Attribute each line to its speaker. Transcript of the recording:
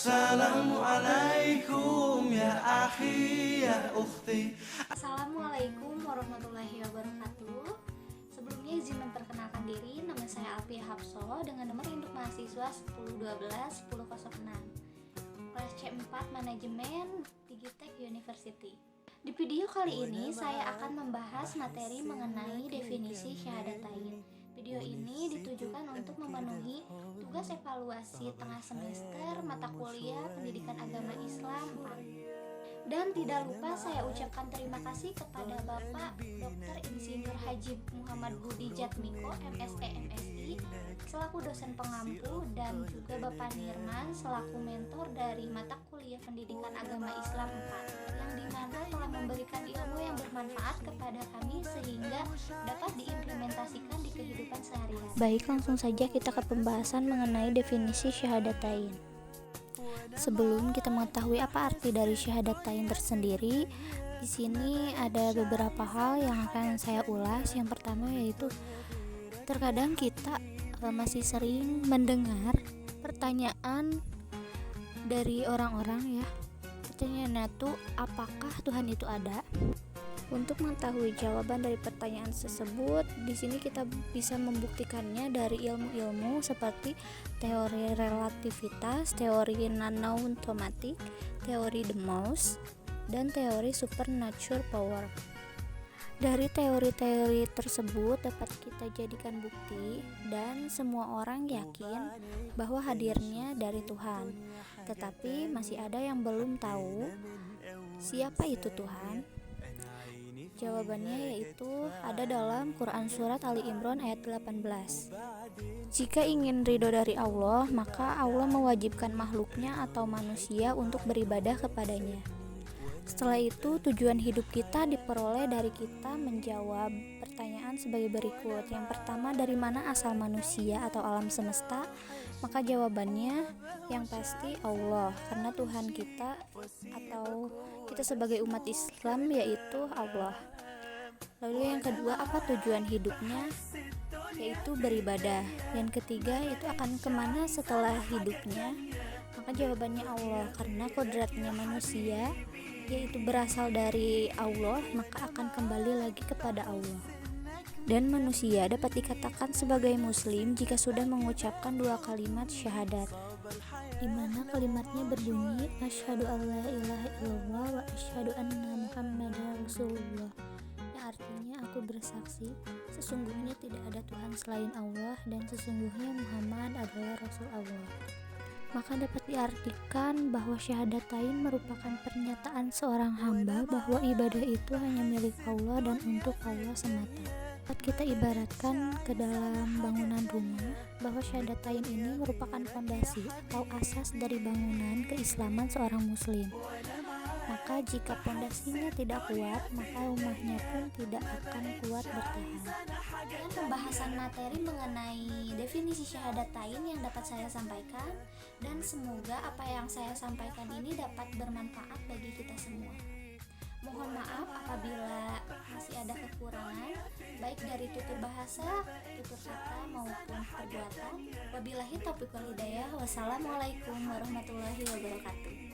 Speaker 1: Assalamualaikum ya akhi ya ukhti.
Speaker 2: Assalamualaikum warahmatullahi wabarakatuh. Sebelumnya izin memperkenalkan diri, nama saya Alfia Hapso dengan nomor induk mahasiswa 1012-1006 kelas C4 Manajemen Digitek University. Di video kali ini saya akan membahas materi mengenai definisi syahadatain. Video ini ditujukan untuk memenuhi tugas evaluasi tengah semester mata kuliah Pendidikan Agama Islam 4. Dan tidak lupa saya ucapkan terima kasih kepada Bapak Dr. Insinyur Haji Muhammad Budi Jatmiko, MSE MSI, selaku dosen pengampu, dan juga Bapak Nirman selaku mentor dari mata kuliah Pendidikan Agama Islam 4, yang dimana telah memberikan ilmu yang bermanfaat kepada kami sehingga dapat diimplementasikan di kehidupan sehari-hari. Baik, langsung saja kita ke pembahasan mengenai definisi syahadatain. Sebelum kita mengetahui apa arti dari syahadatain tersendiri, di sini ada beberapa hal yang akan saya ulas. Yang pertama yaitu terkadang kita masih sering mendengar pertanyaan dari orang-orang ya. Pertanyaannya tuh, apakah Tuhan itu ada? Untuk mengetahui jawaban dari pertanyaan tersebut, di sini kita bisa membuktikannya dari ilmu-ilmu seperti teori relativitas, teori non-automatic, teori the mouse, dan teori supernatural power. Dari teori-teori tersebut dapat kita jadikan bukti dan semua orang yakin bahwa hadirnya dari Tuhan. Tetapi masih ada yang belum tahu siapa itu Tuhan. Jawabannya yaitu ada dalam Quran Surat Ali Imran ayat 18. Jika ingin ridho dari Allah, maka Allah mewajibkan makhluknya atau manusia untuk beribadah kepadanya. Setelah itu, tujuan hidup kita diperoleh dari kita menjawab pertanyaan sebagai berikut. Yang pertama, dari mana asal manusia atau alam semesta? Maka jawabannya yang pasti Allah, karena Tuhan kita atau kita sebagai umat Islam yaitu Allah. Lalu yang kedua, apa tujuan hidupnya? Yaitu beribadah. Yang ketiga, itu akan kemana setelah hidupnya? Maka jawabannya Allah, karena kodratnya manusia yaitu berasal dari Allah, maka akan kembali lagi kepada Allah. Dan manusia dapat dikatakan sebagai muslim jika sudah mengucapkan 2 kalimat syahadat, di mana kalimatnya berbunyi asyhadu alla ilaha illallah wa asyhadu anna muhammadar rasulullah, yang artinya aku bersaksi sesungguhnya tidak ada Tuhan selain Allah dan sesungguhnya Muhammad adalah Rasul Allah. Maka dapat diartikan bahwa syahadatain merupakan pernyataan seorang hamba bahwa ibadah itu hanya milik Allah dan untuk Allah semata. Dapat kita ibaratkan ke dalam bangunan rumah bahwa syahadatain ini merupakan fondasi atau asas dari bangunan keislaman seorang muslim. Maka jika pondasinya tidak kuat, maka rumahnya pun tidak akan kuat bertahan. Dengan pembahasan materi mengenai definisi syahadatain yang dapat saya sampaikan, dan semoga apa yang saya sampaikan ini dapat bermanfaat bagi kita semua. Mohon maaf apabila masih ada kekurangan, baik dari tutur bahasa, tutur kata maupun perbuatan. Wabillahi taufiq wal hidayah. Wassalamualaikum warahmatullahi wabarakatuh.